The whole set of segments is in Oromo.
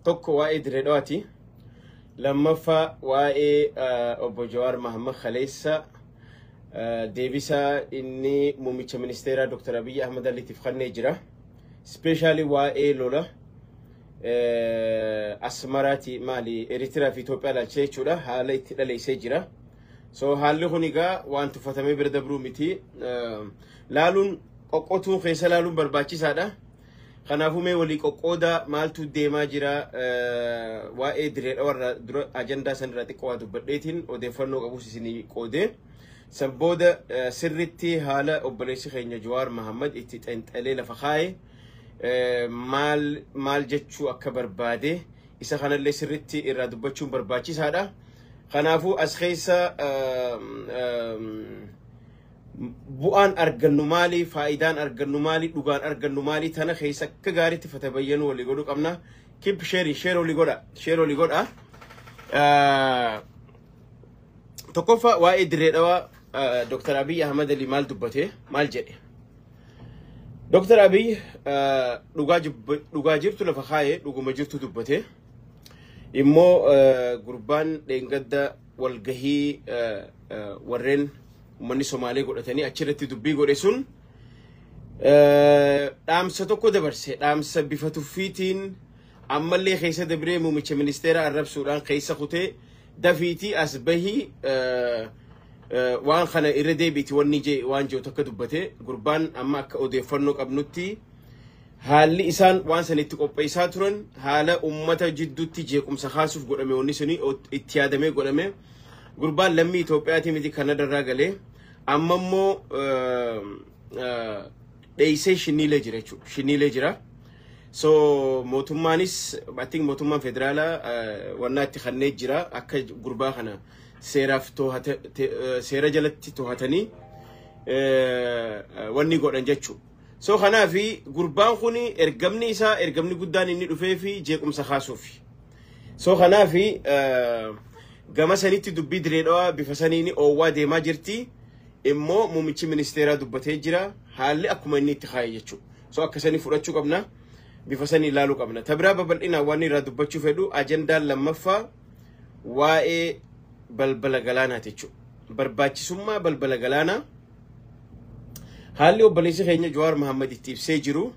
tokko waa'ee direedhaati lammaffaa waa'ee obbo Jawaar Mohammad Khaleessa deebisa inni muummicha ministeera Dr. Abiy Ahmed Alitiif kennee jira especially waa'ee lola Asmarati mali Eritrea fi Ethiopia laalchee jechuudha haala itti dhaleessee jira so haalli kun egaa waan tuffatamee bira dabruu miti laaluun qoqqootuun keessa laaluun barbaachisaadha kanaafuu mee walii qoqqooda maaltu deemaa jira waa'ee direedha warra dura ajandaa san irratti xiqqoo dubbadheetiin odeeffannoo qabuus isinii qoodee san booda sirritti haala obboleessi keenya Jawaar Mohammad itti xinxalee lafa kaa'e maal jechuu akka barbaade isa kanallee sirritti irraa dubbachuun barbaachisaadha kanaafuu as keessa bu'aan argannu maali faayidaan argannu maali dhugaan argannu maali tana keessa akka gaariitti fatabayyanu walii godhuu qabna keep share walii godha tokkoffaa waa'ee direedhawa Dr. Abiy Ahmed Ali maal dubbate maal jedhe Dr. Abiy dhugaa jirtu lafa kaa'ee dhuguma jirtu dubbate immoo gurbaan dheengadda walgahii warreen ummanni Somaalee godhatanii achirratti dubbii godhe sun dhaamsa tokko dabarse dhaamsa bifa tuffiitiin ammallee keessa dabree muummicha ministeera arrabsuudhaan keessa kutee dafiitii as bahii waan kana irra deebiiti wanni je waan jiru tokko dubbate gurbaan amma akka odeeffannoo qabnutti haalli isaan waan sanitti qopheessaa turan haala ummata jidduutti jeequmsa kaasuuf godhame wanni suni itti yaadamee godhame gurbaan lammii Itoophiyaati miti Kanadarraa galee amma immoo dheeysee shiniilee jira so mootummaanis I think mootummaan federaalaa wannaa itti kannee jira akka gurbaa kana seera jalatti to'atanii wanni godhan jechu so kanaafi gurbaan kun ergamni guddaan inni dhufee fi jeequmsa kaasuuf so kanaafi gama sanitti dubbii direedhawa bifa saniini oowwaa deemaa jirti immoo muummichi ministeeraa dubbatee jira haalli akkuma inni itti kaa'e jechu so akka sanii fudhachuu qabna bifa sanii ilaaluu qabna tabiraa babal'inaa waan irraa dubbachuu fedhu ajandaan lammaffaa waa'ee balbala galaanaa jechu barbaachisummaa balbala galaanaa haalli obboleessi keenya Jawaar Mohammad itti ibsee jiru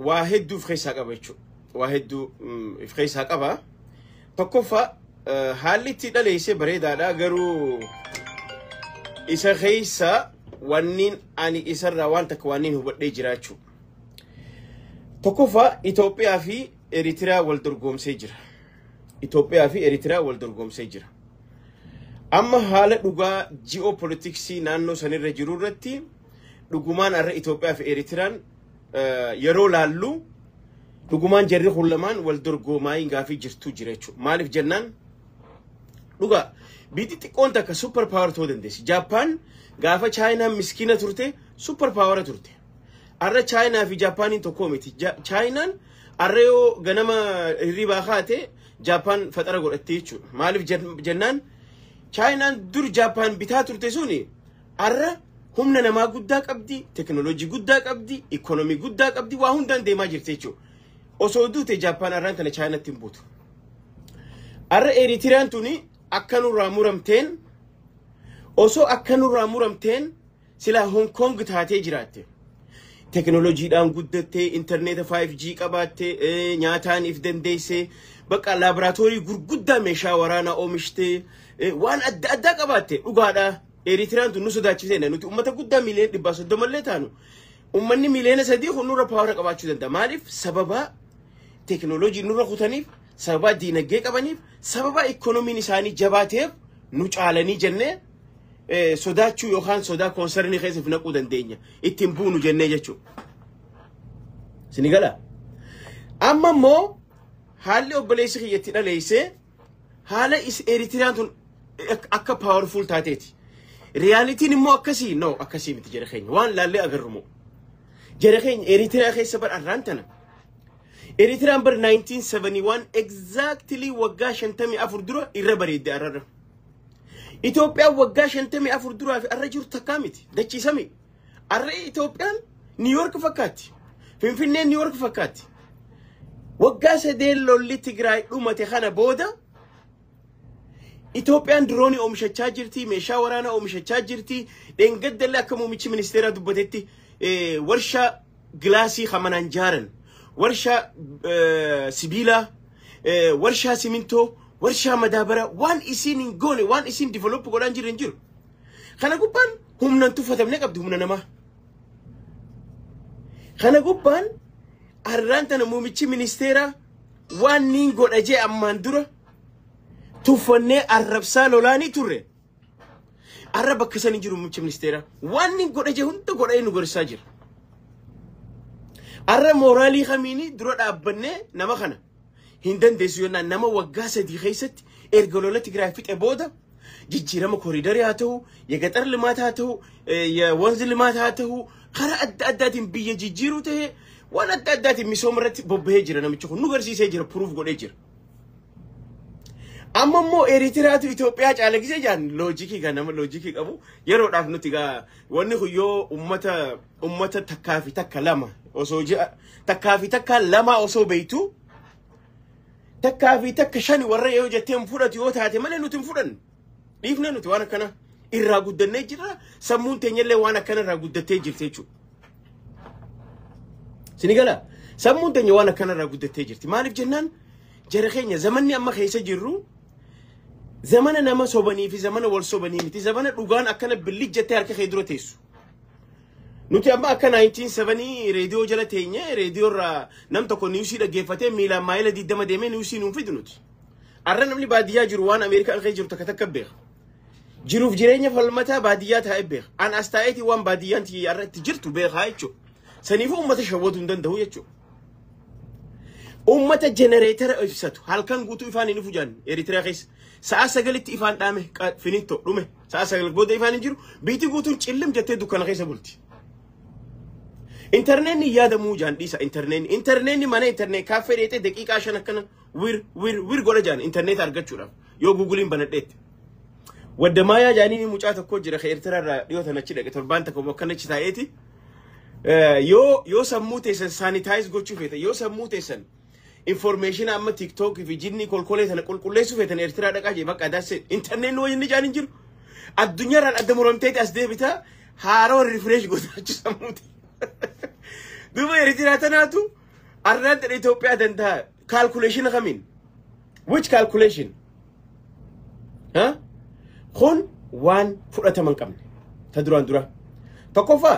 waa hedduu of keessaa qaba jechu waa hedduu of keessaa qaba tokkoffaa haalli itti dhaleessee bareedaadha garuu isa keessa wanniin ani isarraa waan takka wanniin hubadhee jiraachuu tokkoffaa Itoophiyaa fi Eritrea wal dorgomsee jira amma haala dhugaa geopolitiksii naannoo sanirra jiru irratti dhugumaan arra Itoophiyaa fi Eritiraan yeroo laallu dhugumaan jarri hullamaan wal dorgomaa gaafii jirtu jira jechuudha maaliif jennaan dhugaa biyyi xiqqoon takka super power ta'uu dandeessi Japan gaafa China miskiina turte super power turte arra China fi Japanin tokko miti Chinaan arra yoo ganama hirribaa kaate Japan fatara godhattee jechuudha maaliif jennaan Chinaan dur Japan bitaa turte suni arra humna namaa guddaa qabdi teknoolojii guddaa qabdi ikonomii guddaa qabdi waa hundaan deemaa jirti jechuudha osoo duute Japan arraan kana Chinaatti hin buutu arra Eritiraan tuni akka nurraa muramteen osoo akka nurraa muramteen sila Hong Kong taatee jiraatte teknoolojiidhaan guddattee internet 5G qabaatte nyaataan if dandeesse bakka laboratorii gurguddaa meeshaa waraanaa oomishte waan adda qabaatte dhugaadha Eritiraan tun nu sodaachisee nuti ummata guddaa miliyoona 130 illee taanu ummanni miliyoona 3 nurra paawara qabaachuu danda'a maaliif sababa teknoolojii nurra kutaniif sababa diinagdee qabaniif sababa ikonomiin isaanii jabaateef nu caalanii jennee sodaachuu yookaan sodaa konsernii keessatti naquu dandeenya ittiin buunu jennee jechuudha sinigala amma immoo haalli obboleessi kiyyatti dhaleessee haala Eritiraan tun akka powerful taateeti realitiin immoo akkasii miti jara keenya waan laallee agarrumoo jara keenya Eritrea keessa bar arraantana Eritiraan bar 1971 exactly waggaa 54 dura irra bareedde arrarra Ethiopia waggaa 54 dura fi arra jiru takkaa miti dachiisame arra Ethiopiaan New York fakkaatti Finfinnee New York fakkaatti وقاسة ديل لولي تقرأي أمتي خانا بودا إثيوبيان دروني أو مش تشاجرتي مشاورانا أو مش تشاجرتي لين قد الله كم مش منستيرا دبتتي ورشة جلاسي خمنان جارن ورشة سبيلا ورشة سيمنتو ورشة مدابرة وان إسين إنجوني وان إسين ديفلوب قولان جيرنجير خنا قبان هم ننتفة منك أبدو من نما خنا قبان أرانتنا مش منستيرا وان نينجون أجي أماندورا تفنى الرب سالولاني توري الرب كسان يجرو مش منستيرا وان نينجون أجي هون تقول أي نقول ساجر الرب مورالي خميني درود أبنى نما خنا هندن ديسيونا نما وقاسة دي خيست إرجلولة تجرافيت أبودا جيجيرا مكوريداري هاتو يقطر لمات هاتو يا وانز لمات هاتو خرا أدات بيجي جيجيرو ته وانا أدات مسومرت ببهجر أنا متشوف نقدر سيجر بروف قوليجر أما مو إريتراتو إثيوبيا على كذا جان لوجيكي كان نما لوجيكي أبو يرو رافنو تيجا وانه يو أمتا تكافي تكلما وسوجي تكافي تكلما وسو بيتو تكافي تكشاني ورّي يوجد تنفرد يوتها من إنه تنفرن ليفنا إنه توانا كنا الرجود النجرة سمون تنيل وانا كنا الرجود التاجر تيجو سنقلا سمون تنيل وانا كنا الرجود التاجر ما نعرف جنان جرخيني زماني أما خيسة جرو زماننا ما صوبني في زمان ولا صوبني متى زمان الرجال أكنا باللي جتار كخيدرو تيسو نوتي أما كان 1970 راديو جلتينيا راديو را نم تكون نيوسي لجيفتة ميلا مايلا دي دم دمين نيوسي نوفيد نوتي أرنا نملي بعديها جروان أمريكا الخير جرو تكتكبر جروف جرينيا فالمتا بعديات هاي بير أنا استعيتي وان بعديان تي أرت جرتو بير هاي شو سنيفو أمة شوودون دن دهوية شو أمة جنريتر أجساتو هل كان قطو إفان إنفو جان إريتريا خيس سأسجلت إفان دامه فينيتو رومه سأسجل بود إفان جرو بيتي قطو تشلم جت دكان خيس بولتي إنترنت يادا مو جان ديسا إنترنت مانا إنترنت كافة ريته دقيقة عشان كنا وير قولا جان إنترنت أرجع شورا يو جوجلين بندت ودمايا جاني مجاتا كوجرا خير ترى يو تناچيدا كتربان تكو كنا چتايتي يو سموتيسن سانيتايز جو چوفيتا يو سموتيسن information amma TikTok fi jinni kolkole tan kolkolesu fetan ertira daga je baka das internet no yindi janin jiru addunya ran adamuramteeti as debita haro refresh gotachu samuti duba ertira tanatu arrant Ethiopia danda calculation khamin which calculation ha khon one fudata man qabne tadruan dura takofa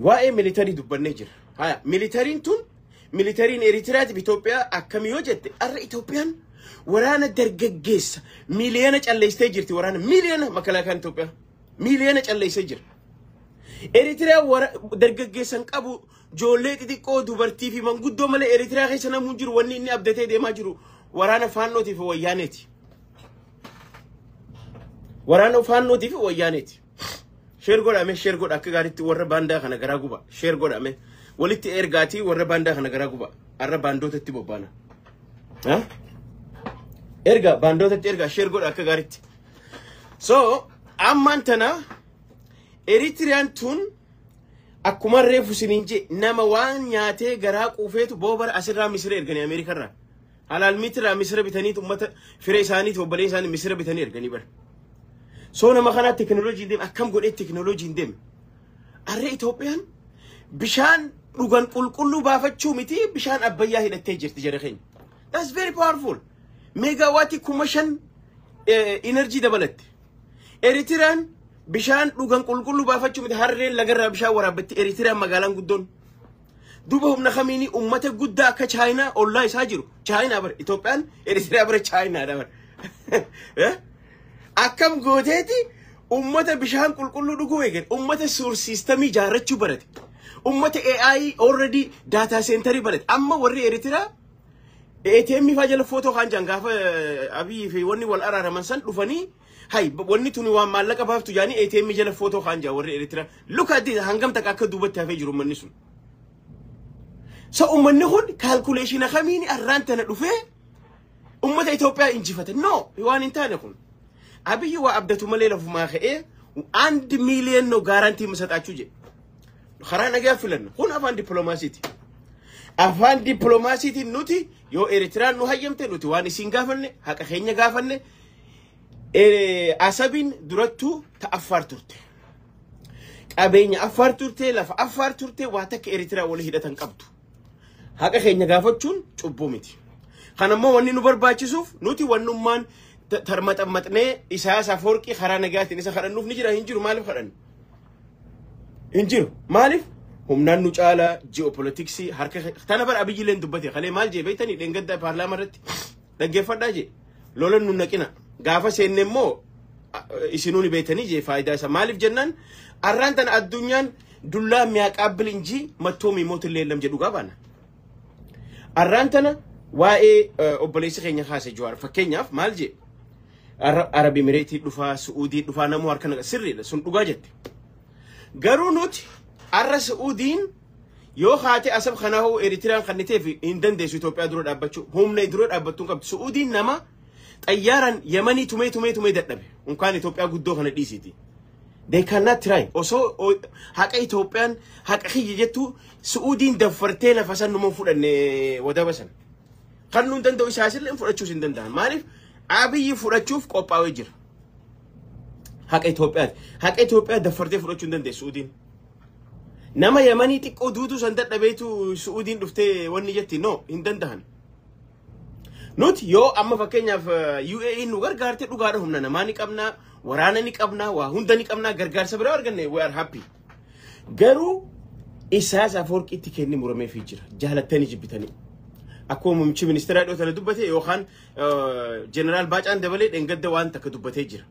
wae military dubbanne jira ha military tun military Eritrea Ethiopia akkamiyo jette arra Ethiopian waraana dargaggeessa miliyana calleystee jirti waraana miliyana makalakan Ethiopia miliyana calleystee jira Eritrea dargaggeessan qabu joolee xixiqqoo dubartii fi manguddoo malee Eritrea keessa namuun jiru wanni inni abdatee deemaa jiru waraana faannootii fi wayyaaneeti waraana faannootii fi wayyaaneeti sheer godhame akka gaaritti warra baandaa kana garaa guba sheer godhame walitti ergaati warra baandaa kana garaa guba arra baandootatti bobbaana ha erga baandootatti erga sheer godha akka gaaritti so amman tana Eritrean tun akkuma reefu sininje nama waan nyaatee garaa quufeetu boobar asirraa Misira erganii Ameerikarraa halal mitra Misira bitanii ummata firee isaanii tobbalee isaanii Misira bitanii erganii bar so nama kana technology dem akkam godhee technology dem arre Ethiopian bishaan dhugan qulqullu baafachuu miti bishaan abbayyaa hidhattee jirti jedheen that's very powerful megawatt kumashan energy dabalatti Eritrean bishaan dhugan qulqullu baafachuu miti harreen lagarraa bishaan waraabatti Eritrean magaalaan guddoon duba humna khamiini ummata guddaa akka China ollaa isaa jiru China bar Ethiopian Eritrea bar China dabar akkam gooteeti ummata bishaan qulqullu dhuguu eegan ummata source system ijaarrachuu barate ummata AI already data center barate amma warri Eritrea ATM fajala photo kan jangafa abi fi wonni wal araraman san dhufanii hay wonni tuni waan maallaqa baaftu jaani ATM jala photo kan ja warri Eritrea look at this hangam taka akka dubatti hafee jiru manni sun so ummanni kun calculation khamiini arrantana dhufe ummata Ethiopia injifata no waan intane kun abiy wa abdatu malela fu ma khee 1 million no guarantee masatachu je kharana ga filan kun afan diplomacy afaan diplomaasiitiin nuti yoo Eritiraan nu hayyamte nuti waan isin gaafanne haqa keenya gaafanne asabin durattuu ta Affaar turte qabeenya Affaar turte lafa Affaar turte waa takka Eritiraa wal hidhatan qabdu haqa keenya gaafachuun cubbuu miti kanammoo wanni nu barbaachisuuf nuti wannummaan tarmaxammatnee Isaayyaas Afwerqii karaa nagaatiin isa kadhannuuf ni jira hin jiru maaliif kadhannu hin jiru maaliif humnaan nu caala geopolitiksii harka tana bar Abiyyi leen dubbate kale maal jee beeytanii dhengadda paarlaamaa irratti dhaggeeffadhaa jee lolan nu naqina gaafa seenne immoo isinuuni beeytanii jee faayidaa isa maaliif jennaan arraan tana addunyaan dullaa miyaaqaabil inji mattoomi mootillee lam jedhu gabaana arraan tana waa'ee obboleessi keenya kaase Jawaar fakkeenyaaf maal jee Arab Emirates dhufaa Saudi dhufaa namoo harka naqa sirriidha sun dhugaa jette garuu nuti arra Saudiin yoo haate asab kanaa'u Eritiraan kanniteef hin dandeessu Itoophiyaa dura dhaabbachuu humna dura dhaabbattuun qabdu Saudiin nama xayyaaran Yemanii tumee dadhabe unkaan Itoophiyaa guddoo kana dhiisiti they cannot try osoo haqa Itoophiyaan haqa kiyya jettu Saudiin daffartee lafa san numa fudhanne wadaba san kan nun danda'u isaasillee fudhachuus hin danda'an maaliif Abiyyi fudhachuuf qophaa'ee jira haqa Itoophiyaa daffartee fudhachuu hin dandeessu Saudiin nama Yemanii xiqqoo duutu san dadhabeetu Saudiin dhuftee wanni jetti no hin danda'an nuti yoo amma fakkeenyaaf UAE nu gargaarte dhugaadha humna namaa ni qabna waraana ni qabna waa hunda ni qabna gargaarsa bira arganne we are happy garuu Isaayyaas Afwerqiitti kenni muramee fi jira jaalattanii jibbitanii akkuma muummichi ministeeraa dhiyoo dubbate yookaan jeneraal Baacaan Dabalee dhengadda waan takka dubbatee jira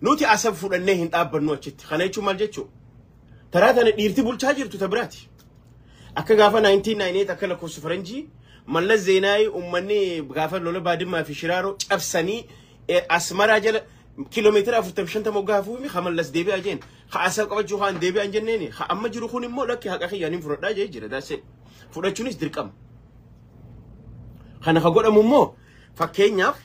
nuti asab fudhannee hin dhaabbannu achitti kana jechuun maal jechuu taraa tana dhiirti bulchaa jirtu ta biraati akka gaafa 1998 akka lakkoofsa faranjii Mallas Zeenaay ummanni gaafa lola baadimmaa fi Shiraaroo cabsanii Asmaraa jala kiiloomeetira 45 moggaafuu mi Mallas deebi'aa jeen asab qabachuu haan deebi'an jenneeni amma jiru kun immoo lakki haqa kiyyaan fudhadhaa jee jira daase fudhachuunis dirqama kana godhamu immoo fakkeenyaaf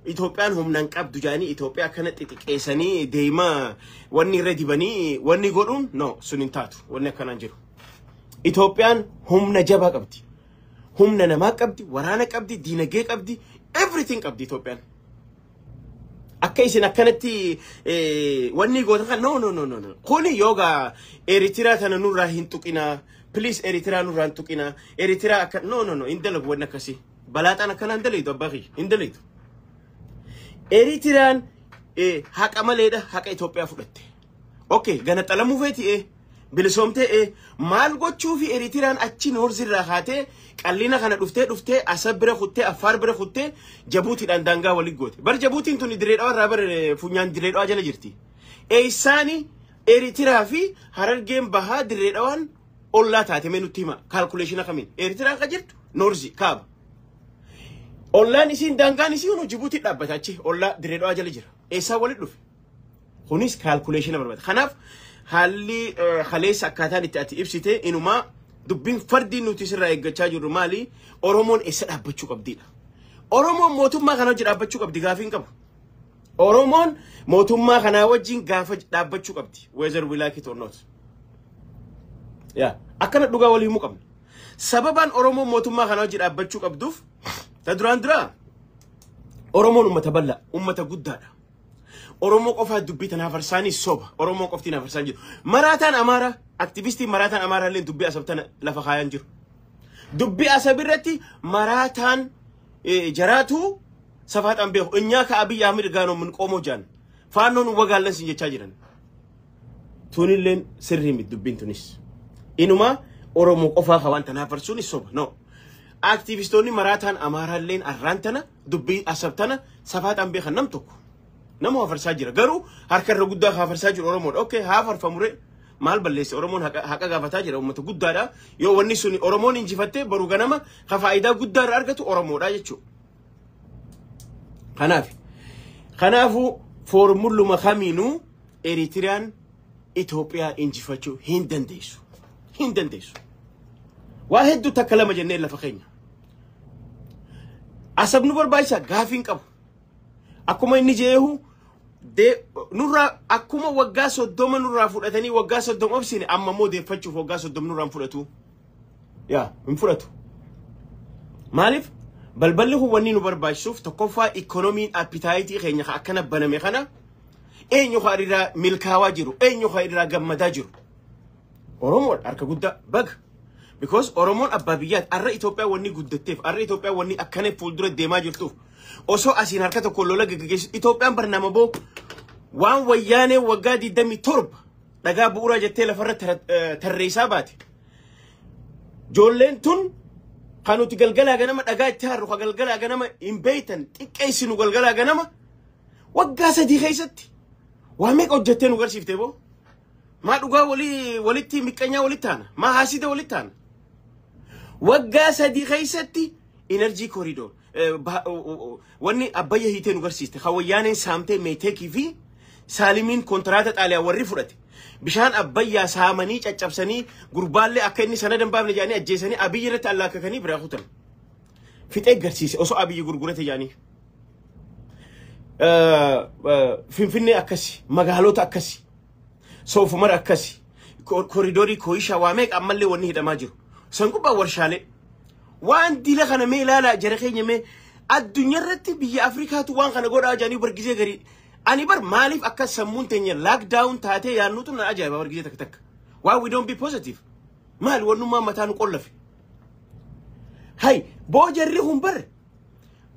Itoophiyaan humnaan qabdu jaanii Itoophiyaa kana xixiqqeessanii deemaa wanni irra dibanii wanni godhuun no sun hin taatu wanni akkanaan jiru Itoophiyaan humna jabaa qabdi humna namaa qabdi waraana qabdi diinagdee qabdi everything qabdi Itoophiyaan akka isin akkanatti wanni gootan kan no kuni yoga Eritiraa tana nurraa hin tuqina please Eritiraa nurraa hin tuqina Eritiraa akka no indalagu wanni akkasii balaataan akkanaan daleedu abbaaxi indaleedu Eritiraan haqa maleedha haqa Itoophiyaa fudhatte okay ganaxalamuu feeti bilisoomtee maal gochuu fi Eritiraan achi noorzirraa haatee qallina kana dhuftee asab bira kuttee Affaar bira kuttee Jabuutiidhaan daangaa waliin goote bar Jabuutiin tuni direedhaa irraa bar funyaan direedhaa jala jirti eessaani Eritiraa fi Harargeen bahaa direedhaan ollaa taate mee nutti hima kaalkuleeshina kamiin Eritiraan ka jirtu noorzi kaaba ollaan isin daangaan isin Jibuutii dhaabbata achi ollaa direedhaa jala jira eessaa waliin dhufe kunis kaalkuleeshina barbaada kanaaf halli khaleessa akkaataan itti ati ibsite inumaa dubbiin fardi nuti sirraa eeggachaa jirru maali Oromoon eessa dhaabbachuu qabdiidha Oromoon mootummaa kana wajjin dhaabbachuu qabdi gaafiin qabu Oromoon mootummaa kana wajjin gaafa dhaabbachuu qabdi whether we like it or not akkana dhugaa walii himuu qabna sababaan Oromoon mootummaa kana wajjin dhaabbachuu qabduuf ta duraan dura Oromoon ummata bal'aa ummata guddaadha Oromoo qofa dubbii tana farsaanii soba Oromoo qofti na farsaan jiru maraataan Amaara aktivistii maraataan Amaara illee dubbii asab tana lafa kaayaan jiru dubbii asab irratti maraataan jaraatu safaataan beeku inyaa ka Abiyyi Ahmed gaanoo mun qoomoo jaan faannoon wagaallan sin jechaa jiran tunilleen sirrii miti dubbiin tunis inuma Oromoo qofa ka waan tana farsuuni soba no aktivistoonni maraataan Amaara illeen arraan tana dubbii asab tana safaataan beekan nam tokko nama hafarsaa jira garuu harka irra guddaa hafarsaa jiru Oromoon okay hafarfamure maal balleesse Oromoon haqa gaafataa jira ummata guddaadha yoo wanni suni Oromoon injifatte baru ganama ka faayidaa guddaa irraa argatu Oromoodha jechuudha kanaafu formuluma kamiinuu Eritiraan Itoophiyaa injifachuu hin dandeessu waa hedduu takka lama jennee lafa keenya asab nu barbaachisa gaafiin qabu akkuma inni jeehu nurra akkuma waggaa 30 nurraa fudhatanii waggaa 30 obsine amma moo deeffachuuf waggaa 30 nurraan fudhatu hin fudhatu مالف بلبله هو وني نبرباش شوف تكفى إيكونومي أبيتايتي خيني خاكنا بنامي خنا أين يخاريرا ملكا واجرو أين يخاريرا جمدا جرو أورومون أركا جدا بق because أورومون أبابيات أرى إثيوبيا وني جدتيف أرى إثيوبيا وني أكنة فولدر ديما جرتوف أوسو أسين هركة كلولا جيش إثيوبيا برنامج بو وان ويانه وقادي دمي ترب لقى بورا جتة لفرت تريسابات جولين تون كانوا تقلقلا جنما لقى تهرو قلقلا جنما إن بيتن تكيسنو قلقلا جنما وقاسة دي خيستي وهمك أوجتين وقال شفتيه ما لقى ولتي مكانيا ولتانا ما حاسيده ولتانا وقاسة دي خيستي إنرجي كوريدور واني أبايا هيتين وقال شفتيه خويانين سامتي ميتكي في سالمين كونتراتات على وريفورتي بشان أبايا سامني أجابسني قربالي أكني سنة دنباب نجاني أجيسني أبي يرت الله ككني براخوتن في تأجرسيس أوسو أبي يقرقرته يعني فيني أكسي مقالوت أكسي سوف مر أكسي كوريدوري كويشة وامك أمالي ونيه دماجر سنقوبا ورشالي وان دي لخنا مي لا جرخيني مي الدنيا رتي بي أفريقيا توان خنا قول أجاني برجزي غري أني بر مالف أكس سمون تاني لاك داون تاتي يا نوتو نأجاي برجزي تك why we don't be positive مال ونو ما متانو قلفي هاي بوجريهم بر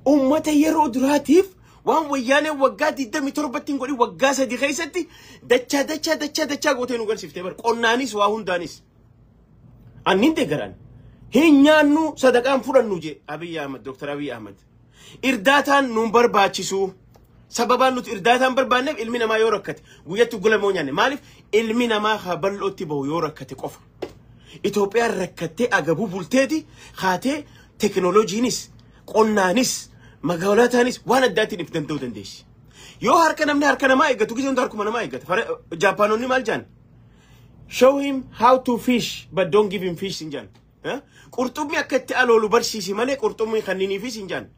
أمتي يرو دراتيف وان ويانه وقادي دمي تربتين قولي وقاسة دي خيستي دچا قوتين وقال شفتي بر قنانيس واهون دانيس أنين دي قران هنيانو صدقان فرنو جي أبي أحمد دكتور أبي أحمد إرداتان نمبر باتشيسو سببان نوت إرداتان بربانب علمنا ما يوركت ويتو قول مونياني مالف علمنا ما خبرلو تبو يوركت قفا إثيوبيا ركتي أقبو بولتيدي خاتي تكنولوجينيس قنانيس مقالاتانيس وانا داتي نفتن دو دنديش يو هركنا من هركنا ما يقتو كيسون داركم أنا ما يقت جابانوني مالجان show him how to fish but don't give him fish سنجان قرطومي أكتي ألو لبرشيسي مالي قرطومي خنيني في سنجان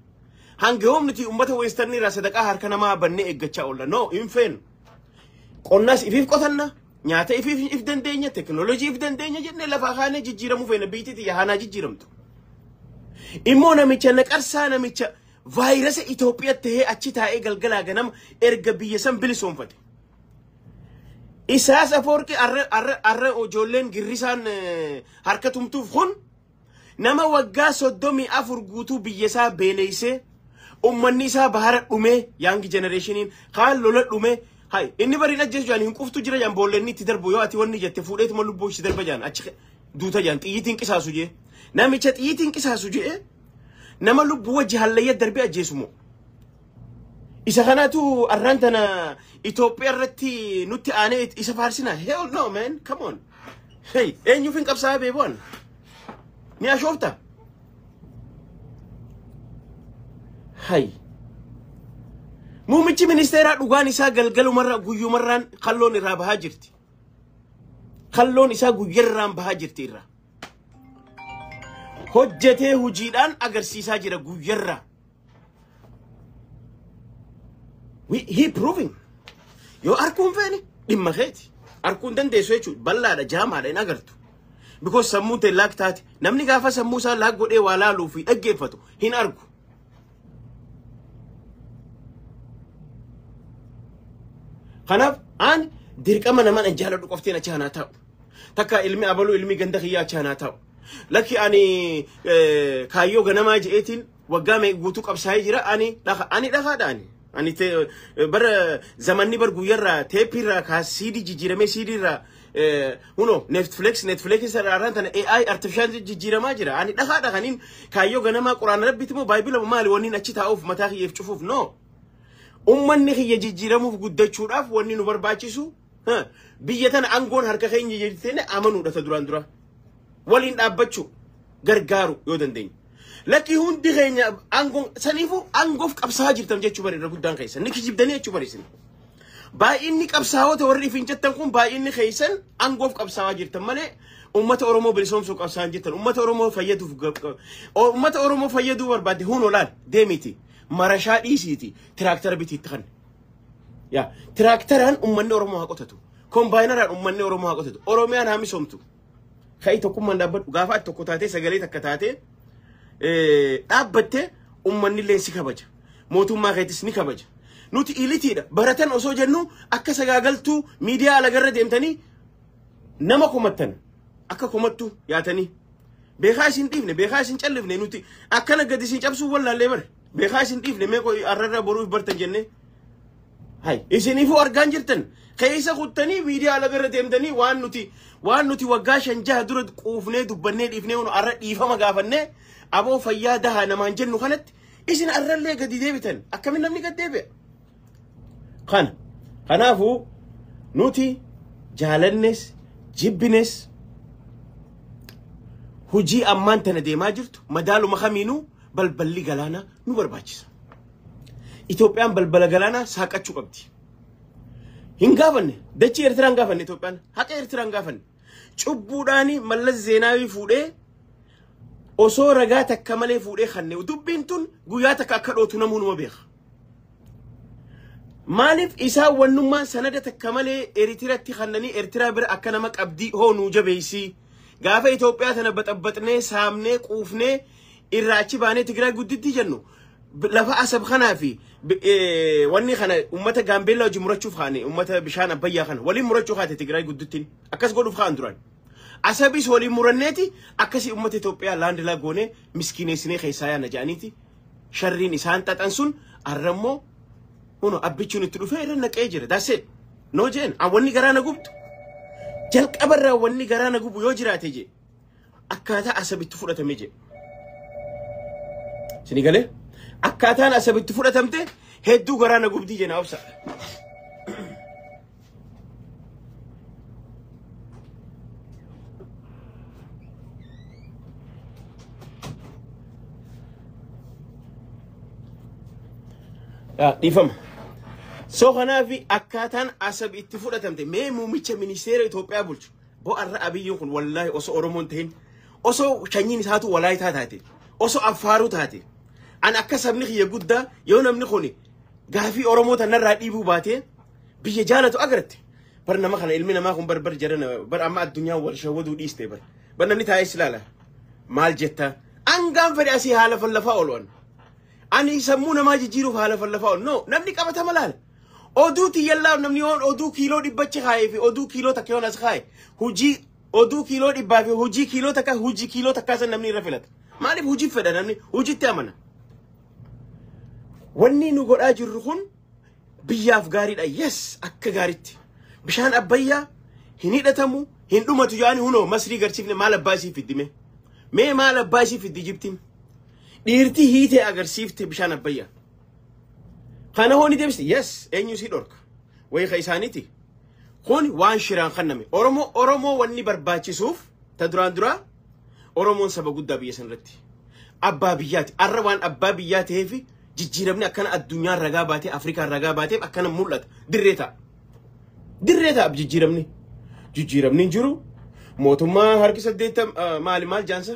هنجهم نتي أمته ويستني راسدك هركنا ما بني إجتشا ولا no إنفين قناس إفيف قتلنا نياتا إفيف إفدن دينيا تكنولوجي إفدن دينيا جدنا لفاخانة جيرمو فين بيتي تيهانا جيرمتو إمونا ميتشانك أرسانا ميتشا فيروس إثيوبيا تهي أشيتها إيجال جلا جنام إرجبية سام بلسون فتي إساس أفورك أر أجولين جريسان حركتهم تفخون نما وجا صدومي أفور جوتو بيسا بيليسه أمنيسا بحر أمه يانج جنريشنين خال لولا أمه هاي إني برينا جيجو يعني هم كفتو جرا جان بولني تدر بيواتي وني جت فوريت ملو بوش تدر بجان أشخ دوتا جان تيجين كيساسو جي نامي تشات تيجين كيساسو جي نما لو بوجه اللي يدرب أجسمه إذا كانتو أرنتنا إثيوبيا رتي نوتي أنا إذا فارسنا hell no man come on hey and you think of sabe bon نيا شوفتا هاي مو ميتشي منستيرا دوغاني سا غلغلو مرة غيو مران خلوني را بهاجرتي خلوني سا غيران بهاجرتي را hojjete hujiidhaan agarsiisaa jira guyyarra he proving yo arkuun feeni dhimma keeti arkuun dandeessu jechuudha bal'aadha jaamaadha hin agartu because sammuu ta'e laak taate namni gaafa sammuu isaa laak godhee waa laaluu fi dhaggeeffatu hin argu kanaaf aan dirqama namaan jaaladhu qofteen achi hanaa ta'u takka ilmi abaluu ilmi ganda kiyyaa achi hanaa ta'u لكن أني كايو جنما جئتين وقامي قوتو قبساي جرا أني دخل أني بر زماني بر غيرا تبيرا كاسيدي جيرمي سيدي را هنو نتفليكس رارانتنا AI artificial جيرما جرا أني دخل أني كايو جنما قرآن ربي تمو بايبل ومالي وني نشيتها أوف متاخي يفشوف نو أمني خي جيرمو في قدة شراف وني نبر باتشيسو بيجتنا أنغون هركخين يجتين أمنو دتدران ولين أبتشو غرغارو يودن دين لكن هون دي غينا أنغون سنيفو أنغوف كبساجر تمجي بري رغدان خيسن نيكي جبداني تشوبري سن با إني كبساو توري فين جتنكم با إني خيسن أنغوف كبساجر تمالي أمة أورومو بلسوم سوق كبساجر أمة أورومو فيدو أمة أورومو فيدو وربادي هون ولان ديميتي مرشاد إيسيتي تراكتر بيتي تخن يا تراكتران أمة أورومو هاقوتتو كومباينران أمة أورومو هاقوتتو أوروميان هامي سومتو خايتو كم من دبر وقافات تكوتاتي سجلي تكتاتي dhaabbatte ummanni illee si kabaja mootummaa keetis ni kabaja nuti ilitiidha baratan osoo jennu akka sagaagaltuu miidiyaa alagarra deemtanii nama komattan akka komattu yaatanii beekaa isin dhiifne beekaa isin callifne nuti akkana gadi isin cabsuu wallaallee bare beekaa isin dhiifne mee ko arrarra boruuf bartan jenne hay isiniifuu argaan jirtan keessa kuttanii miidiyaa alagarra deemtanii waan nuti waggaa 5 dura quufnee dubbannee dhiifnee unu arra dhiifama gaafannee aboo fayyaa daha namaan jennu kanatti isin arrallee gadi deebitan akkamin namni gad deebi'a kanaafu nuti jaalannes jibbines hujii ammaan tana deemaa jirtu madaaluma kamiinuu balballi galaana nu barbaachisa Itoophiyaan balbala galaana saaqachuu qabdi hin gaafanne dachii Eertiraan gaafanne Itoophiyaan haqa Eertiraan gaafanne cubbuudhaani Mallas Zeenaawii fuudhee osoo ragaa takka malee fuudhee kanne dubbiin tun guyyaa takka akka dhootu namuu numa beeka maaliif isaa wannummaan sanada takka malee Eertiraatti kannanii Eertiraa bira akka nama qabdii hoonuu jabeessii gaafa Itoophiyaa tana baxabbaxnee saamnee quufnee irraachi baanee Tigraay gudditti jennu lafa asab kanaa fi wanni kana ummata Gaambeellaa wajjin murachuuf kaane ummata bishaan abbayyaa kana waliin murachuu kaate Tigraay guddittiin akkas godhuuf kaan duraan asabis waliin muranneeti akkasi ummata Itoophiyaa laandilaa goonee miskiineessinee keessaa yaana jedhaniiti sharriin isaan xaxan sun arrammoo huno abbichuun itti dhufee irra naqee jira daasee noo jeen wanni garaa na gubtu jalqabarraa wanni garaa na gubu yoo jiraate je akkaataa asabitti fudhatame je sini galee akkaataan asabitti fudhatamte hedduu garaa na gubdii je na obsa difama so kanaafi akkaataan asabitti fudhatamte mee muumicha ministeera Itoophiyaa bulchu bo arra abiyyoon kun wallahi osoo Oromoon tahin osoo shanyiin isaatu walaayitaa taate osoo Affaaru taate an akka sabni xiyya guddaa yoo namni kun gaafii Oromoo tanarraa dhiibuu baate biyya jaalatu agarte bar nama kana ilmi namaa kun barbar jarana bar amma addunyaa wal shawwaduu dhiiste bar namni taa'ee silaala maal jetta angaan fedhe asii haala fallafaa oolwan ani sammuu namaa jijjiiruuf haala fallafaa ool no namni qabata malaala oduuti yallaa namni on oduu kiiloo dhibbachi kaaye fi oduu kiiloo takka yoon as kaaye hujii oduu kiiloo dhibbaa fi hujii kiiloo takka san namni irra filata maaliif hujii fedha namni hujiitti amana wanni nu godhaa jirru kun biyyaaf gaariidha yes akka gaariitti bishaan abbayyaa hin hidhatamu hin dhumatu yaani huno masrii garsiifne maal abbaasii fiddime mee maal abbaasii fiddi Jibtiin dhiirti hiite agarsiifte bishaan abbayyaa kana hooni deebiste yes eenyu si dhorka way khaysaaniti kun waan shiraan kanname oromoo wanni barbaachisuuf ta duraan oromoon saba guddaa biyya sanirratti abbaa biyyaati arra waan abbaa biyyaa ta'eefi jijjiiramni akkana addunyaa ragaa baatee Afrikaa ragaa baateef akkana mul'ata dirreeta jijjiiramni jiru mootummaa harki 8 maal jaansa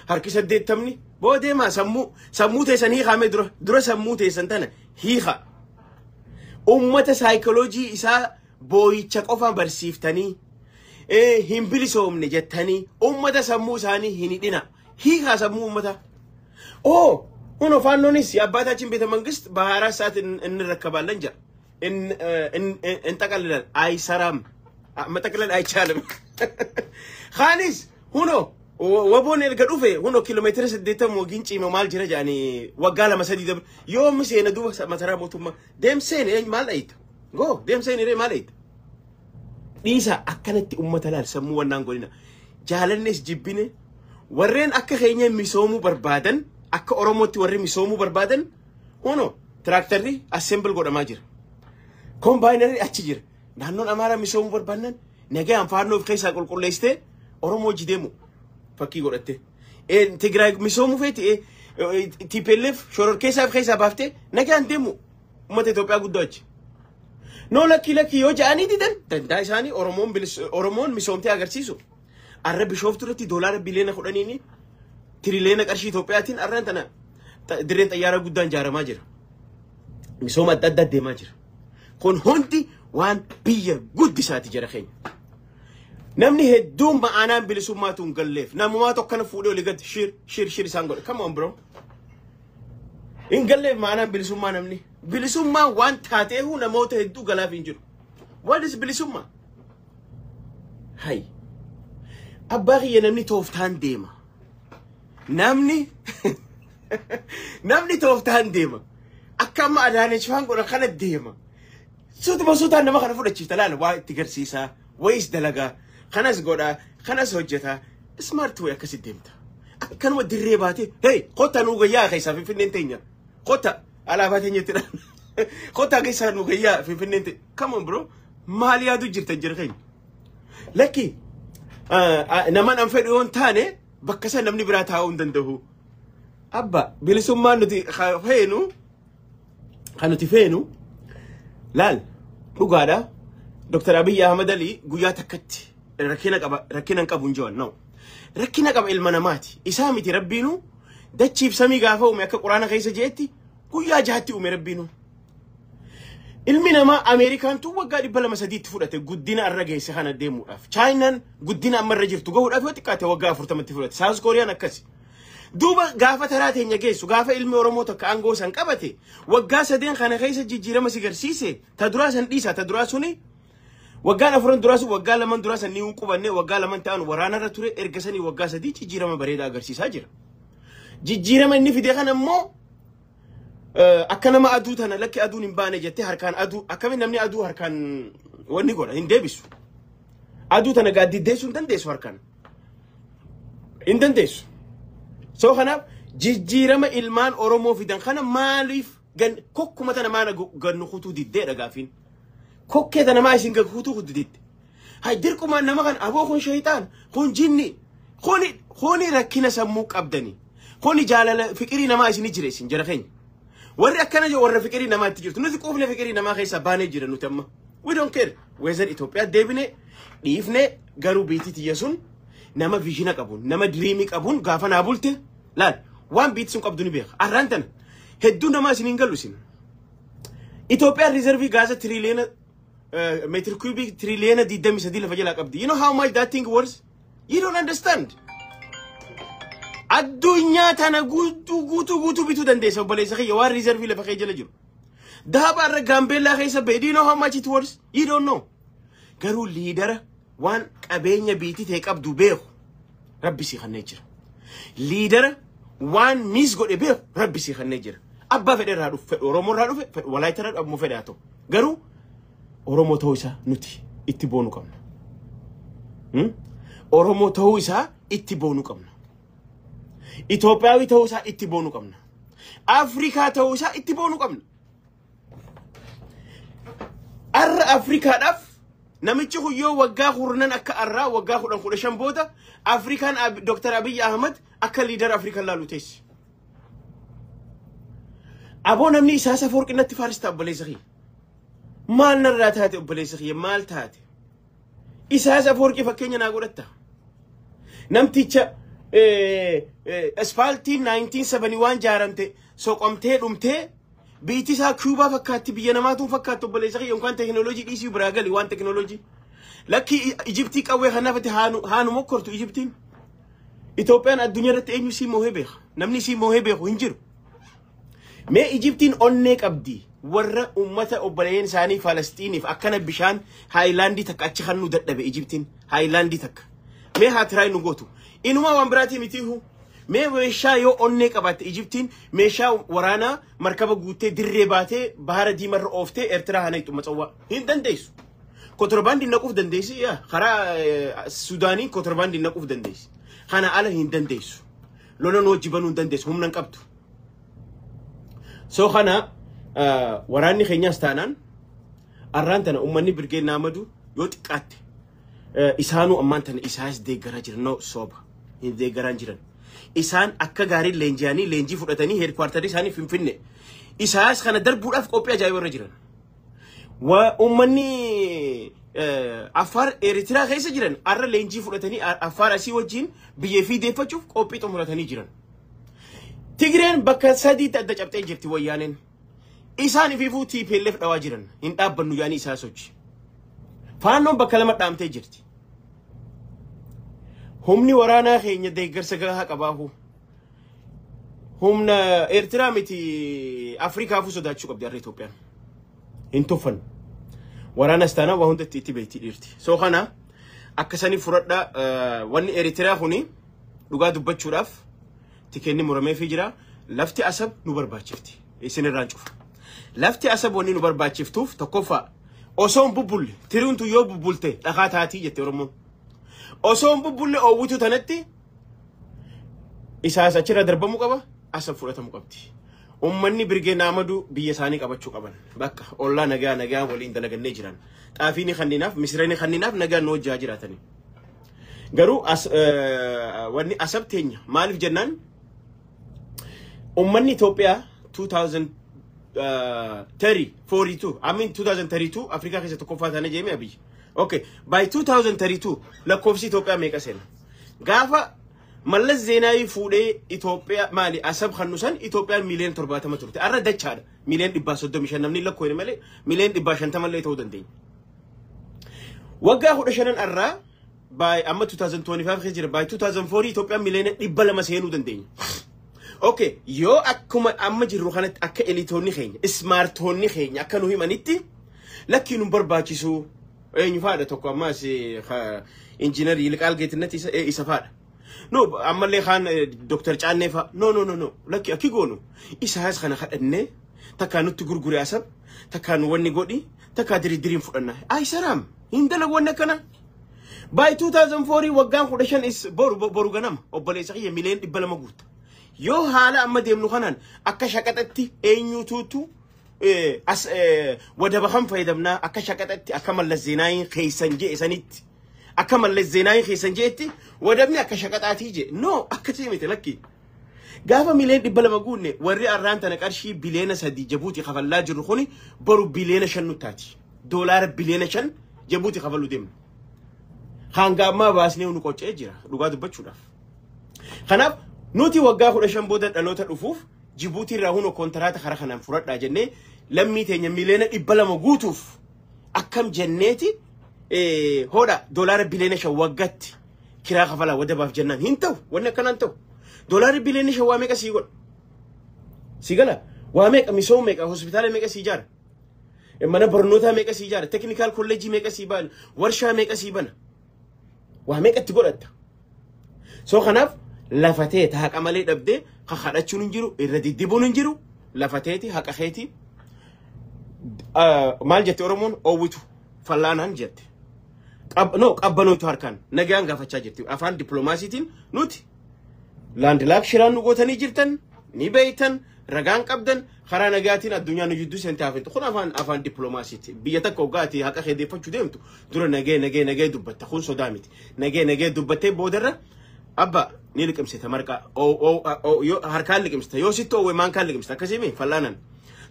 harki 8 boodema sammuu teessan hiiqame dura sammuu teessan tana hiiqa ummata saayikooloojii isaa booyicha qofa barsiiftanii hin bilisoomne jettanii ummata sammuu isaanii hin hidhina hiiqa sammuu ummata uno faannonis የአባታችን ቤተ መንግስት በ24 ሰዓት እንረከባለን ጃ እንጠቀልላል አይሰራም መጠቅለል አይቻልም ኻኒስ ሁኖ ወቦን elgadufe huno kilomeetira 8 moginci maal jira jani wagala masadi dab yom seena duba matara motuma dem seene maal ayta go dem seene re maal ayta disa akkanatti ummata laal sammu wannan godina jaalannes jibbine warreen akka keenya misoomu barbaadan akka Oromootti warri misoomu barbaadan huno traktarri assemble godhamaa jira combineri achi jira naannoon Amaara misoomu barbaadan nagaa anfaannoof keessa qulqulleessite Oromoo jideemu fakki godhatte Tigraay misoomu feeti TPLF shoror keessa baafte nagaan deemu ummata Itoophiyaa guddoo achi no lakki yoo jaanii didan dandaa isaanii Oromoon misoomtee agarsiisu arra bishoofturatti doolaara biliyoona 10 tirileena qarshii Itoophiyaatiin arran tana dirreen xayyaara guddaan jaaramaa jira misooma adda deemaa jira kun hundi waan biyya guddisaati jira keenya namni hedduun ma'aanaan bilisummaatu hin galleef namumaa tokkana fuudhee olii gad shir isaan godhe. Come on bro. hin galleef ma'aanaan bilisummaa namni. Bilisummaa waan taateehu namoota hedduu galaaf hin jiru. What is bilisummaa? Hay. Abbaa kiyya namni tooftaan deema. Namni tooftaan deema. Akkama Adaanech waan godhan kana deema. Suutaan nama kana fudhachiifta laala waa itti garsiisaa. Wayis dalagaa. Kanas godhaa. Kanas hojjetaa. Smart way akkasi deemta. Akkanuma dirree baatee. Hey, qotta nuu gayyaa keessaa Finfinneen teenya. Qotta alaabaa teenyatti dhaan. Qotta keessaa nuu gayyaa Finfinneen teenya. Come on bro. Maal yaadu jirtan jira keenya. Lakki naman an fedhu yoon taane bakka san namni biraa taa'uu hin danda'u. Abba bilisummaan nuti feenu kan nuti feenu laal dhugaadha. Dr. Abiy Ahmed Ali guyyaa takkatti rakkina qabu hin jiran no. Rakkina qaba ilma namaati. Isaa miti rabbiinu dachiif samii gaafa uume akka quraana keessa jeetti guyyaa jahatti uume rabbiinu. Ilmi namaa Ameerikaan tu waggaa 203 fudhate guddina arra geesse kana deemuudhaaf. Chaayinaan guddina amma irra jirtu gahuudhaaf yoo xiqqaate waggaa 40 fudhate. South Koreaan akkasi. Duuba gaafa taraa teenya geessu gaafa ilmi Oromoo tokko aangoo san qabate waggaa 3 kana keessa jijjiirama si garsiise ta duraa san dhiisa ta duraa suni waggaa 4 duraa sun waggaa 2 duraa san ni qubanne waggaa 2 ta'an waraanarra ture erga sanii waggaa 3 jijjiirama bareedaa agarsiisaa jira. Jijjiirama inni fide kana immoo akka nama aduu tana lakki aduun hin baane jettee harkaan aduu akkamiin namni aduu harkaan wanni godha hin deebisu. Aduu tana gaaddiddeessuu hin dandeessu harkaan. Hin dandeessu. So kanaaf jijjiirama ilmaan Oromoo fidan kana maaliif kokkuma tana maana gannu kutuu diddeedha gaafiin. Kokkee tana maa isin kutuu didde. Hay dirqumaan nama kan aboo kun shaytaan kun jinni kuni rakkina sammuu qabdani. Kuni jaalala fikirii namaa isin jireessin jara keenya. Warri akkana jo warra fikirii namaatti jirtu nuti quufne fikirii namaa keessa baanee jira nuti amma. We don't care. Weezar Itoophiyaa deebine dhiifne garuu biitii tiyya sun nama viizhina qabuun nama diriimii qabuun gaafa naa bulte laal waan biitii sun qabdu ni beeka. Arraan tana hedduu namaa isin hin gallu isin. Itoophiyaan riizervii gaasa tiriliyeena meetir kuubii tiriliyeena 23 lafa jalaa qabdi. You know how much that thing worth? You don't understand. Addunyaa tana guutuu bituu dandeessa obboleessa kiyya waan riizervii lafa kee jala jiru. Daaba irra Gaambeellaa keessa ba'e. Do you know how much it worth? You don't know. Garuu liidara waan qabeenya biitii ta'e qabdu beeku rabbi si kannee jira. Liidara waan miis godhe beeku rabbi si kannee jira. Abbaa fedhe irraa dhufe fedhe Oromoo irraa dhufe fedhe Walaayita irraa dhufe fedhe haa ta'u. Garuu Oromoo ta'uu isaa nuti itti boonu qabna. Oromoo ta'uu isaa itti boonu qabna. Itoophiyaawii ta'uu isaa itti boonu qabna. Afrikaa ta'uu isaa itti boonu qabna. Arra Afrikaadhaaf namichi huyyoo waggaa kurnan akka arraa waggaa 15 booda Afrikaan Dr. Abiy Ahmed akka liidar Afrikaan laalu teessi. Aboo namni Isaayyaas Afwerqiitti faarista obboleessa kiyya. Maal narraa taate obboleessa kiyya maal taate? Isaayyaas Afwerqii fakkeenya naa godhatta. Namticha asfaaltii 1971 jaaramte soqomtee dhumtee biitii isaa Cuubaa fakkaatti biyya namaatuun fakkaatti obboleessa kiyya yookaan teknooloojii dhiisii biraa gali waan teknooloojii. Lakki Ijiptii qawwee kanaafatti haanu mokkortu Ijiptiin. Itoophiyaan addunyaa irratti eenyu sii moohee beeka. Namni sii moohee beeku hin jiru. Mee Ijiptiin onnee qabdi warra ummata obboleeyyan isaanii Falastiiniif akkana bishaan Haayilaandii takka achi kan nu dadhabe Ijiptiin Haayilaandii takka. Mee haatiraay nu gootu. Inuma waan biraatii mitiihu. Mee meeshaa yoo onnee qabatte Ijiptiin meeshaa waraanaa markaba guuttee dirree baatee bahara diimarra ooftee Eertiraa hana itti matsawwaa hin dandeessu. Kontirbaandii naquuf dandeessi yaa karaa Suudaanii kontirbaandii naquuf dandeessi. Kana ala hin dandeessu. Lolan hojii banuu hin dandeessu humna hin qabdu. So kana waraanni keenyaas taanaan arraan tana uummanni birgeen naamadu yoo xiqqaatte isaanuu ammaan tana isaas deeggaraa jiran no sooba hin deeggaraan jiran. Isaan akka gaarii leenjii fudhatanii heedkwaartarii isaanii Finfinnee. Isaas kana darbuudhaaf qophii ajaa'ibaa irra jiran. Uummanni Affaar Eeritiraa keessa jiran arra leenjii fudhatanii Affaar asii wajjin biyyee fi deeffachuuf qophii xumuratanii jiran. Tigreen bakka sadiitti adda cabxee jirti wayyaaneen. Isaan ifiifuu TPLF dhawaa jiran hin dhaabbannu yaanii isaa sochi. Faannoon bakka lama dhaamtee jirti. humni waraanaa keenya deeggarsa gahaa qabaahu humna Eertiraa miti Afrikaafuu sodaachuu qabdi har'a Itoophiyaan hin tuffan waraana staana waa hundatti itti beektii dhiirti soo kana akkasanii furadha wanni Eertiraa kuni dhugaa dubbachuudhaaf tikeenni muramee fi jira lafti asab nu barbaachifti isin irraan cufa lafti asab wanni nu barbaachiftuuf tokkoffaa osoon bubbulle tiriuntu yoo bubbulte dhagaa taatii jette Oromoon osoon bubbulle oowwitu tanatti isaas achirra darbamuu qaba asab fudhatamuu qabdi ummanni birgeen Ahmadu biyya isaanii qabachuu qaban bakka ollaa nagaa waliin dalagannee jiran xaafiini kanninaaf misirani kanninaaf nagaa nu hojjaa jiraatanii garuu wanni asab teenya maaliif jennaan ummanni Itoophiyaa 2032 I mean 2032 Afrika keessa tokkoffaa taane jeemee abiyyi okay by 2032 lakkoofsi Itoophiyaa meeqa seena gaafa Mallas Zeenaawi fuudhee Itoophiyaa maali asab khannusan Itoophiyaan miliyoona 70 turte arra dachaadha miliyoona 135 namni lakkoofne malee miliyoona 150 malee ta'uu dandeenya waggaa 15 arra by amma 2025 keessa jira by 2004 Itoophiyaan miliyoona 200 seenuu dandeenya okay yo akkuma amma jirru kanatti akka elitoonni keenya smartonni keenya akka nu himanitti lakki nu barbaachisu eenyu faadha tokko ammas engineer Yilqaal Geetinnati isa faadha no ammallee khan Dr. Caannefa no lakki akki goonu isaas kana hadhanne takka nutti gurgure asab takka nu wanni godhi takka diriin fudhanna ay saram hindala wanna kana by 2004 waggaan 15 is boru ganam obboleessa kiyya miliyoona 200 guuta yoo haala amma deemnu kanaan akka shaqaxatti eenyuutu as wadaba kan fayyadamna akka shaqaxatti akka Mallas Zeenaawi keessan jee sanitti akka Mallas Zeenaawi keessan jeetti wadabni akka shaqaxaatii je no akka tiimite lakki gaafa miliyoona 200 guunne warri arraan tana qarshii biliyoona 3 Jabuuti kafallaa jiru kuni boru biliyoona 5 nuttaati doolaara biliyoona 5 Jabuuti kafallu deemna hanga amma baasnee nu qoccee jira dhugaa dubbachuudhaaf kanaaf nuti waggaa 15 booda dhaloota dhufuuf Djibouti irraa huno kontraata khara kanaan furadhaa jennee lammii teenya miliyoona 200 guutuuf akkam jenneeti hoda doolaara biliyoona 5 waggatti kiraa kafala wadabaaf jennaan hin ta'u wanni akkanaan ta'u doolaara biliyoona 5 waa meeqa sii godha sigala waa meeqa misooma meeqa hospitaala meeqa sii jaara mana barnootaa meeqa sii jaara technical college meeqa sii bana warshaa meeqa sii bana waa meeqa itti godhatta soo kanaaf lafatee haqa malee dhabde khadhachuun hin jiru irra diddibuun hin jiru lafateeti haqa keeti maal jette Oromoon oowwitu fallaanaan jette qabbanootu harkaan nagaan gaafachaa jirti afaan diplomaasiitiin nuti landlaak shiraan nu gootanii jirtan ni beeytan ragaan qabdan karaa nagaatiin addunyaa nu jidduu sentaafin kun afaan diplomaasiiti biyya takka ogaati haqa keedeeffachuu deemtu dura nagee dubbatta kun sodaa miti nagee dubbattee boodarra abba ni liqimsita marqa yo harkaan liqimsita yo sitto we man kan liqimsita akkasimi fallaanan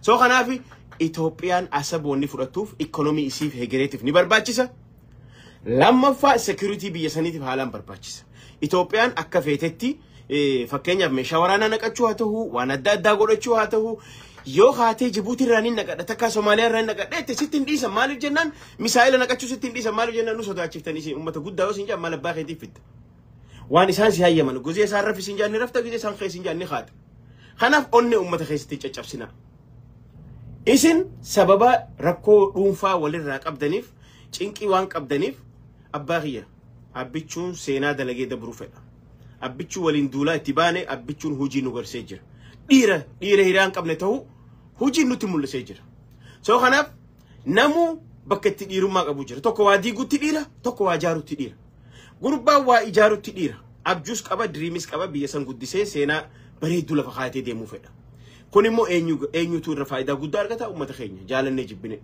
soo kanaafi Itoophiyaan asaboonni fudhatuuf economy isiif hegereetiif ni barbaachisa lammaffaa security biyya saniitiif haalaan barbaachisa Itoophiyaan akka feetetti fakkeenyaaf meeshaa waraanaa naqachuu haa ta'u waan adda godhachuu haa ta'u yoo haatee Djibouti irraa ni naqadha takka Somaaliyaa irraa ni naqadha itti sittin dhiisa maaliif jennaan misaa'ila naqachuu sittin dhiisa maaliif jennaan nu sodaachiftanii uummata guddaa yoo sin jaa maal abbaa keetiif fitta waan isaan si hayyaman guzee isaan raffisin jaanni rafta guzee isaan keessin jaanni haata kanaaf onne uummata keessatti caccabsina isin sababa rakkoo dhuunfaa walirraa qabdaniif cinqii waan qabdaniif abbaa kiyya abbichuun seenaa dalagee dabruu fedha abbichuu waliin duulaa itti baane abbichuun hojii nu garsee jira dhiira hiraan qabne ta'u hojii nutti mul'isee jira soo kanaaf namu bakka itti dhiirummaa qabu jira tokko waa diigutti dhiira tokko waa jaarutti dhiira gurbaan waa ijaarutti dhiira abjuus qaba diriimis qaba biyya san guddisee seenaa bareedduu lafa kaayatee deemuu fedha kun immoo eenyutu irra faayidaa guddaa argata uummata keenya jaalannee jibbine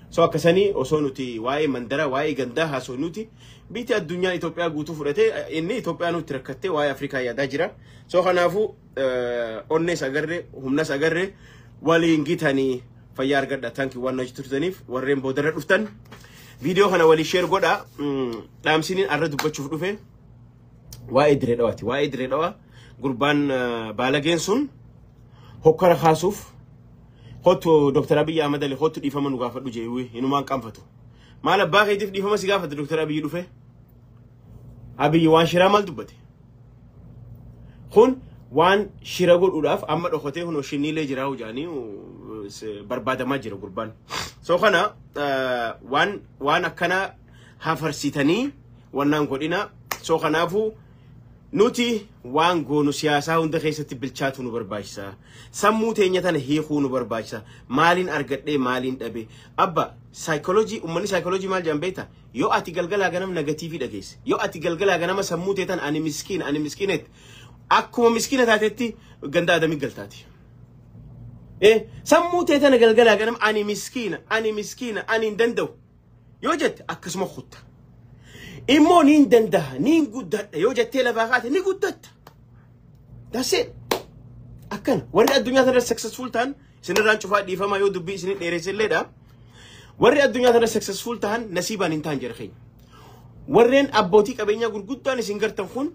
soo akkasanii osoo nuti waa'ee mandara waa'ee gandaa haasoo nuti biitti addunyaa Itoophiyaa guutuu fudhatee inni Itoophiyaa nutti rakkattee waa'ee Afrikaa yaadaa jira soo kanaafuu onnees agarree humnas agarree waliin gitanii fayyaa argadha tankii waan nuti turtaniif warreen boodarra dhuftan video kana wali share godha dhaamsiniin arra dubbachuuf dhufe waa'ee diree dhawaati waa'ee diree dhawaa gurbaan baalageen sun hokkara kaasuuf hotu Dr. Abiy Ahmed Ali hotu dhifama nu gaafadhu jeewi inumaan qanfatu maal abbaa keetiif dhifama si gaafata Dr. Abiy dhufe أبي وان شراء مال دبته خون وان شراء قول أولاف أما أخوته هنو شني لي جراو جاني بربادة ما جرا قربان سو خنا وان أكنا هافرسيتني وانان قولنا سو خنافو نوتي وان قونو سياسة هنده خيسة بالشاتو نبرباجسا سمو تينيتان هيخو نبرباجسا مالين أرغتلي مالين أبي أبا سايكولوجي أماني سايكولوجي مال جنبيتا يو أتي قلقل أغنم نغتيفي دقيس يو أتي قلقل أغنم سمو تيتان أني مسكينت أكو مسكينة تاتي غندا آدمي قلتاتي إيه سمو تيتان قلقل أغنم أني مسكينة أني ندندو يوجد أكسمو خطة إمو نين دندها نين قدت يوجد تيلفاقات نين قدت that's it أكن ورد الدنيا ترى successful تان سنران شوفها دي فما يودو بي سنين إيرسل لدا ورد الدنيا ترى successful تان نسيبا ننتان جرخين ورين أبوتيك أبينيا قل قدتا نسنجر تنخون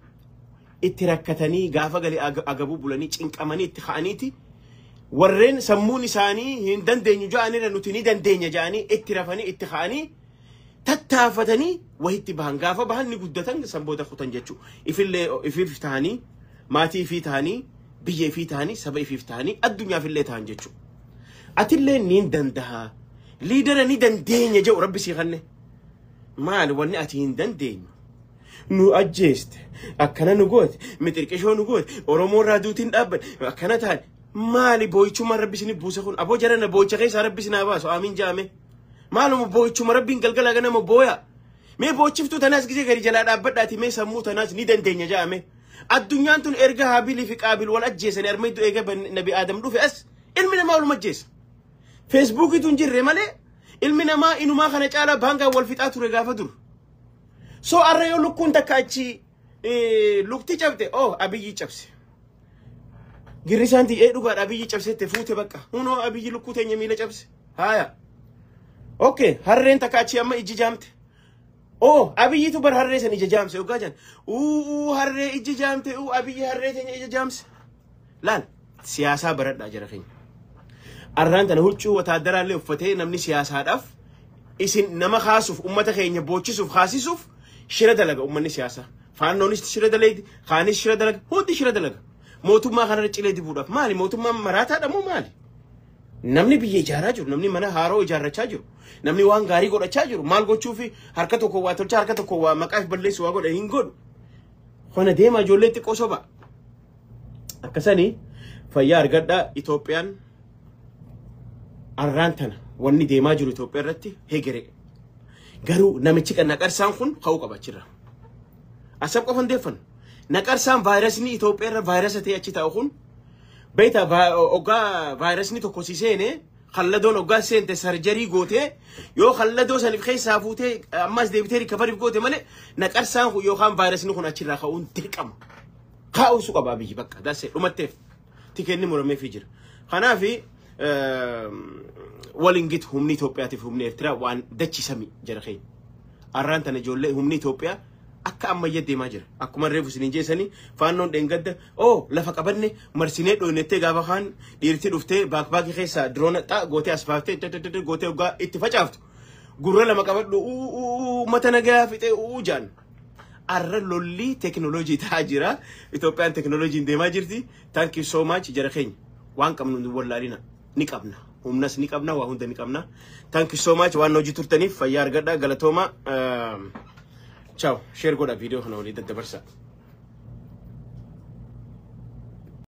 اتراكتني غافا قالي أقابو بولاني چنك أماني اتخانيتي ورين سموني ساني هندن دينيو جاني رنوتيني دن دينيا جاني اترافاني اتخاني تتافتني وهيتي بهان غافا بهان نقدتن سنبودا خوتن جتشو إفي فتاني ماتي في تاني بيجي في تاني سبعي في تاني الدنيا في اللي تان جتشو أتلي نين دندها ليدر ني دندين يجو ربي سيغني مال وني أتين دندين نو أجيست أكنا نقول متركشو نقول أورمو رادوتين أبد أكنا تان مالي بويتشو ما ربي سني بوسخون أبو جرنا بويتشا غيس ربي سنا باسو آمين جامي مالو بويتشو ما ربي نقلقل أغنى مبويا مي بويتشفتو تناس كزي غري جلال أبداتي مي سمو تناس ني دندين يجامي الدنيا تون إرجع هابيلي في قابل ولا أجيس أنا أرميدو إيجا بنبي آدم لو في أس إلمنا ما ولو مجيس فيسبوك تونجر رمالي إلمنا ما إنو ما خنج على بانكا والفتاة رجع فدور سو أريو لكون تكاتشي لوكتي جابته أو أبيجي جابسي غيرسانتي لوكار أبيجي جابسي تفوت بكا هونو أبيجي لوكوتي نيميلا جابسي هايا أوكي هرين تكاتشي أما إجي جامته أو أبي تو برهرة سني جامس أو كاجن هرة إجي جامته أبي هرة سني إجي جامس لان سياسة برد أجرخين أران تنهوتشو وتادر اللي وفتة نمني سياسة هدف إسن نما خاسوف أمته خيني بوتشيسوف خاسيسوف شرد لقى أمني سياسة فانونيست شرد لقى خانيس شرد لقى هودي شرد لقى موتو ما خنا رجلي دي بودك مالي موتو ما مراتا دمو مالي نمني بيجي جاراجو نمني منا هارو جارا تشاجو نمني وان غاري غودا تشاجو مال غو تشوفي حركتو كو واتو حركتو كو مقاف بليس واغو ده هينغود خونا ديما جولتي قوسوبا اكساني فيا ارغدا ايثيوبيان ارانتنا وني ديما جولو ايثيوبيا رتي هيغري غارو نمچي كنا قرسان خون خو قباچرا اسب قفن ديفن نقرسان فيروس ني ايثيوبيا فيروس تي اچي تاخون بيتا اوغا فيروس ني توكوسيسينه خلدون اوغا سنت سرجري غوتي يو خلدو سنف خيسا فوتي اماس ديبتري كفر غوتي مالي نقرسان يو خان فيروس ني خنا چرا خون ترقم خاو سو قبابي بقى داس دمتف تيكني مرمي فيجر خنا في ولينجيت همني ايثيوبيا تفهمني ارترا وان دچي سمي جرخي ارانت نجول همني ايثيوبيا akka amma yedde ma jira akkuma reefu sinin jeesani faannoon dhengadda lafa qabanne marsinee dhoonnettee gaafa kaan dhiirti dhuftee baakbaakii keessa droona xaa gootee asfaaftee gootee ugaa itti facaaftu gurra lama qabadhu mata nagaa fixee jaan arra lolli teknoolojii taa jira Itoophiyaan teknoolojiin deemaa jirti thank you so much jara keenya waan qabnu wallaalina ni qabna humnas ni qabna waa hunda ni qabna thank you so much waan hojii turtaniif fayyaa argadha galatooma Ciao, share goda video hana wali dadda barsa.